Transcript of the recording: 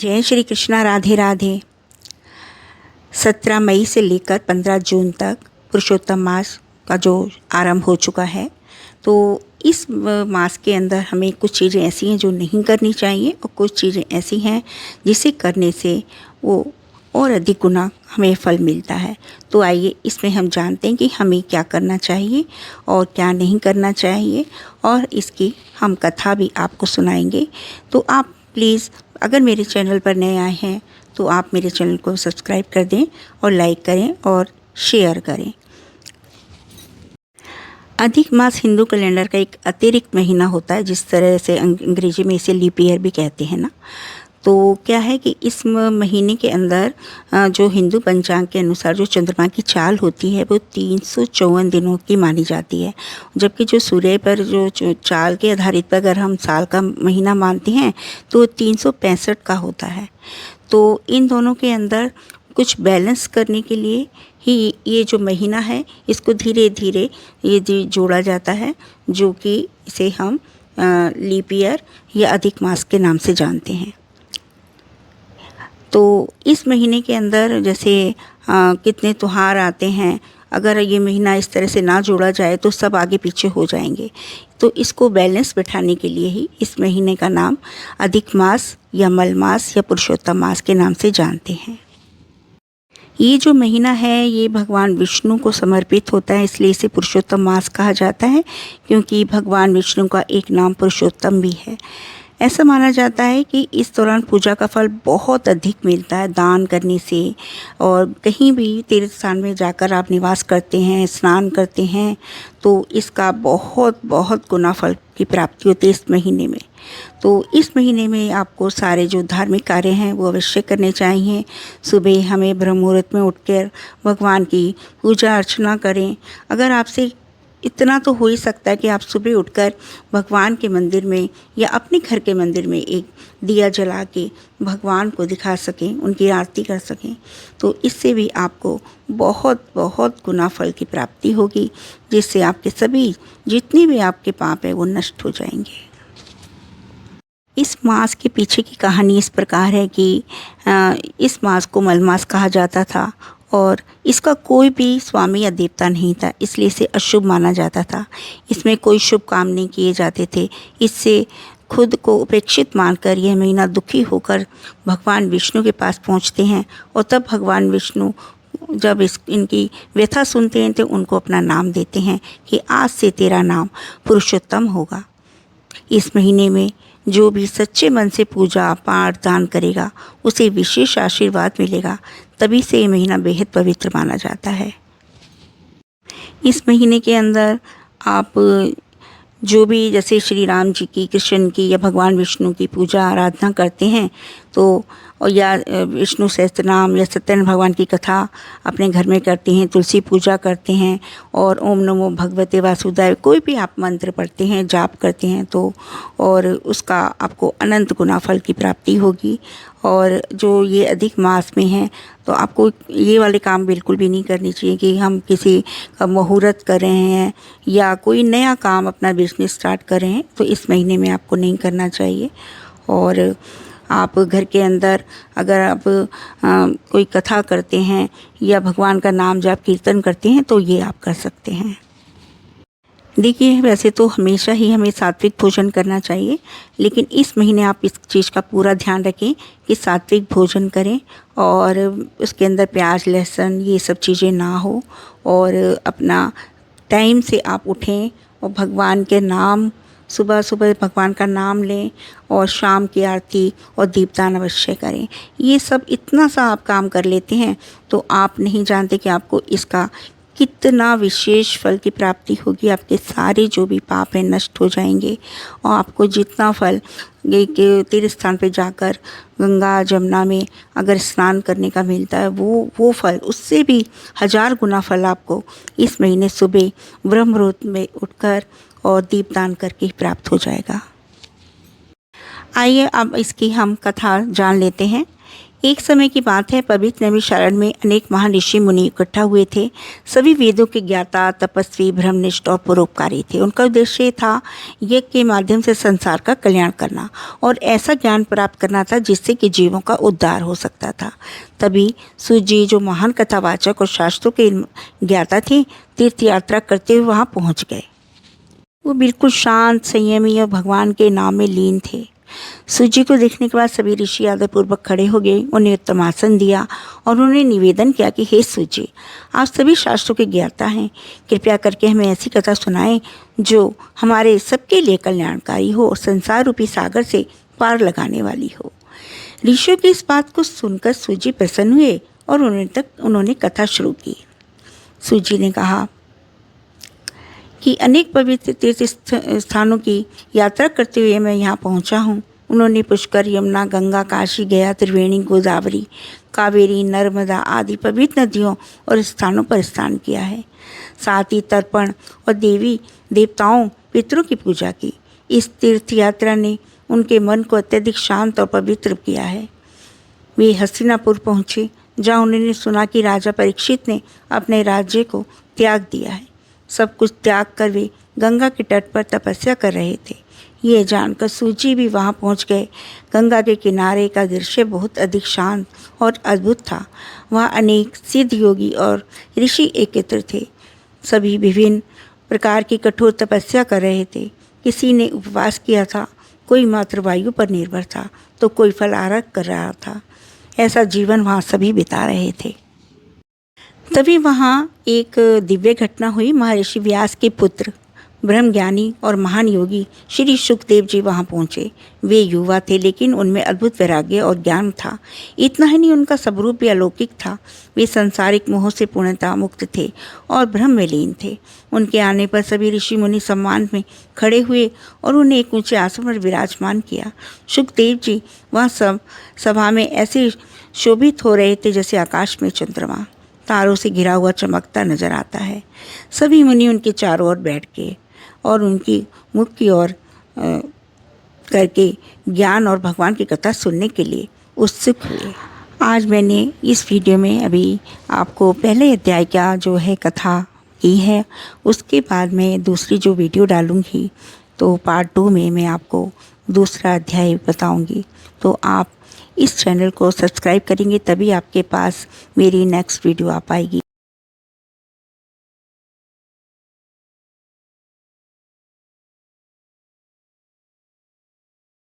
जय श्री कृष्णा। राधे राधे। 17 मई से लेकर 15 जून तक पुरुषोत्तम मास का जो आरंभ हो चुका है, तो इस मास के अंदर हमें कुछ चीज़ें ऐसी हैं जो नहीं करनी चाहिए और कुछ चीज़ें ऐसी हैं जिसे करने से वो और अधिक गुना हमें फल मिलता है। तो आइए इसमें हम जानते हैं कि हमें क्या करना चाहिए और क्या नहीं करना चाहिए, और इसकी हम कथा भी आपको सुनाएंगे। तो आप प्लीज़ अगर मेरे चैनल पर नए आए हैं तो आप मेरे चैनल को सब्सक्राइब कर दें और लाइक करें और शेयर करें। अधिक मास हिंदू कैलेंडर का एक अतिरिक्त महीना होता है, जिस तरह से अंग्रेजी में इसे लीप ईयर भी कहते हैं ना। तो क्या है कि इस महीने के अंदर जो हिंदू पंचांग के अनुसार जो चंद्रमा की चाल होती है वो 354 दिनों की मानी जाती है, जबकि जो सूर्य पर जो चाल के आधारित पर अगर हम साल का महीना मानते हैं तो 365 का होता है। तो इन दोनों के अंदर कुछ बैलेंस करने के लिए ही ये जो महीना है इसको धीरे धीरे ये जोड़ा जाता है, जो कि इसे हम लीप ईयर या अधिक मास के नाम से जानते हैं। तो इस महीने के अंदर जैसे कितने त्योहार आते हैं, अगर ये महीना इस तरह से ना जोड़ा जाए तो सब आगे पीछे हो जाएंगे। तो इसको बैलेंस बिठाने के लिए ही इस महीने का नाम अधिक मास या मल मास या पुरुषोत्तम मास के नाम से जानते हैं। ये जो महीना है ये भगवान विष्णु को समर्पित होता है, इसलिए इसे पुरुषोत्तम मास कहा जाता है, क्योंकि भगवान विष्णु का एक नाम पुरुषोत्तम भी है। ऐसा माना जाता है कि इस दौरान पूजा का फल बहुत अधिक मिलता है दान करने से, और कहीं भी तीर्थ स्थान में जाकर आप निवास करते हैं, स्नान करते हैं, तो इसका बहुत बहुत गुना फल की प्राप्ति होती है इस महीने में। तो इस महीने में आपको सारे जो धार्मिक कार्य हैं वो अवश्य करने चाहिए। सुबह हमें ब्रह्म मुहूर्त में उठकर भगवान की पूजा अर्चना करें। अगर आपसे इतना तो हो ही सकता है कि आप सुबह उठकर भगवान के मंदिर में या अपने घर के मंदिर में एक दिया जला के भगवान को दिखा सकें, उनकी आरती कर सकें, तो इससे भी आपको बहुत बहुत गुना फल की प्राप्ति होगी, जिससे आपके सभी जितने भी आपके पाप हैं वो नष्ट हो जाएंगे। इस मास के पीछे की कहानी इस प्रकार है कि इस मास को मल मास कहा जाता था और इसका कोई भी स्वामी या देवता नहीं था, इसलिए इसे अशुभ माना जाता था। इसमें कोई शुभ काम नहीं किए जाते थे। इससे खुद को उपेक्षित मानकर यह महीना दुखी होकर भगवान विष्णु के पास पहुंचते हैं, और तब भगवान विष्णु जब इनकी व्यथा सुनते हैं तो उनको अपना नाम देते हैं कि आज से तेरा नाम पुरुषोत्तम होगा। इस महीने में जो भी सच्चे मन से पूजा पाठ दान करेगा उसे विशेष आशीर्वाद मिलेगा, तभी से ये महीना बेहद पवित्र माना जाता है। इस महीने के अंदर आप जो भी जैसे श्री राम जी की, कृष्ण की या भगवान विष्णु की पूजा आराधना करते हैं, तो और या विष्णु सहस्त्रनाम या सत्यनारायण भगवान की कथा अपने घर में करते हैं, तुलसी पूजा करते हैं, और ओम नमो भगवते वासुदेव कोई भी आप मंत्र पढ़ते हैं, जाप करते हैं, तो और उसका आपको अनंत गुना फल की प्राप्ति होगी। और जो ये अधिक मास में है तो आपको ये वाले काम बिल्कुल भी नहीं करनी चाहिए कि हम किसी का मुहूर्त कर रहे हैं या कोई नया काम अपना बिजनेस स्टार्ट कर रहे हैं, तो इस महीने में आपको नहीं करना चाहिए। और आप घर के अंदर अगर आप कोई कथा करते हैं या भगवान का नाम जाप कीर्तन करते हैं तो ये आप कर सकते हैं। देखिए, वैसे तो हमेशा ही हमें सात्विक भोजन करना चाहिए, लेकिन इस महीने आप इस चीज़ का पूरा ध्यान रखें कि सात्विक भोजन करें और उसके अंदर प्याज लहसुन ये सब चीज़ें ना हो, और अपना टाइम से आप उठें और भगवान के नाम सुबह सुबह भगवान का नाम लें, और शाम की आरती और दीपदान अवश्य करें। ये सब इतना सा आप काम कर लेते हैं तो आप नहीं जानते कि आपको इसका कितना विशेष फल की प्राप्ति होगी। आपके सारे जो भी पाप हैं नष्ट हो जाएंगे, और आपको जितना फल तीर्थ स्थान पे जाकर गंगा जमुना में अगर स्नान करने का मिलता है वो फल उससे भी 1000 गुना फल आपको इस महीने सुबह ब्रह्म मुहूर्त में उठकर और दीपदान करके प्राप्त हो जाएगा। आइए अब इसकी हम कथा जान लेते हैं। एक समय की बात है, पवित्र नैमिषारण्य में अनेक महान ऋषि मुनि इकट्ठा हुए थे। सभी वेदों के ज्ञाता, तपस्वी, ब्रह्मनिष्ठ और परोपकारी थे। उनका उद्देश्य था यज्ञ के माध्यम से संसार का कल्याण करना और ऐसा ज्ञान प्राप्त करना था जिससे कि जीवों का उद्धार हो सकता था। तभी सूत जी, जो महान कथावाचक और शास्त्रों के ज्ञाता थे, तीर्थ यात्रा करते हुए वहाँ पहुँच गए। वो बिल्कुल शांत, संयमी और भगवान के नाम में लीन थे। सूत जी को देखने के बाद सभी ऋषि आदरपूर्वक खड़े हो गए, उन्हें उत्तम आसन दिया और उन्हें निवेदन किया कि हे सूत जी, आप सभी शास्त्रों के ज्ञाता हैं, कृपया करके हमें ऐसी कथा सुनाएं जो हमारे सबके लिए कल्याणकारी हो और संसार रूपी सागर से पार लगाने वाली हो। ऋषियों की इस बात को सुनकर सूत जी प्रसन्न हुए और उन्होंने कथा शुरू की। सूत जी ने कहा कि अनेक पवित्र तीर्थ स्थानों की यात्रा करते हुए मैं यहाँ पहुँचा हूँ। उन्होंने पुष्कर, यमुना, गंगा, काशी, गया, त्रिवेणी, गोदावरी, कावेरी, नर्मदा आदि पवित्र नदियों और स्थानों पर स्नान किया है। साथ ही तर्पण और देवी देवताओं, पितरों की पूजा की। इस तीर्थ यात्रा ने उनके मन को अत्यधिक शांत और पवित्र किया है। वे हस्तिनापुर पहुँचे, जहाँ उन्होंने सुना कि राजा परीक्षित ने अपने राज्य को त्याग दिया है। सब कुछ त्याग कर वे गंगा के तट पर तपस्या कर रहे थे। ये जानकर सूत जी भी वहाँ पहुँच गए। गंगा के किनारे का दृश्य बहुत अधिक शांत और अद्भुत था। वहाँ अनेक सिद्ध योगी और ऋषि एकत्र थे। सभी विभिन्न प्रकार की कठोर तपस्या कर रहे थे। किसी ने उपवास किया था, कोई मात्र वायु पर निर्भर था, तो कोई फलाहार कर रहा था। ऐसा जीवन वहाँ सभी बिता रहे थे। तभी वहाँ एक दिव्य घटना हुई। महर्षि व्यास के पुत्र, ब्रह्मज्ञानी और महान योगी श्री सुखदेव जी वहाँ पहुँचे। वे युवा थे, लेकिन उनमें अद्भुत वैराग्य और ज्ञान था। इतना ही नहीं, उनका स्वरूप भी अलौकिक था। वे सांसारिक मोह से पूर्णतः मुक्त थे और ब्रह्म में लीन थे। उनके आने पर सभी ऋषि मुनि सम्मान में खड़े हुए और उन्हें एक ऊंचे आसन पर विराजमान किया। सुखदेव जी वहाँ सभा में ऐसे शोभित हो रहे थे जैसे आकाश में चंद्रमा तारों से घिरा हुआ चमकता नजर आता है। सभी मुनि उनके चारों ओर बैठ गए और उनकी मुख की ओर करके ज्ञान और भगवान की कथा सुनने के लिए उत्सुक हुए। आज मैंने इस वीडियो में अभी आपको पहले अध्याय का जो है कथा की है, उसके बाद मैं दूसरी जो वीडियो डालूँगी तो पार्ट 2 में मैं आपको दूसरा अध्याय बताऊँगी। तो आप इस चैनल को सब्सक्राइब करेंगे, तभी आपके पास मेरी नेक्स्ट वीडियो आ पाएगी।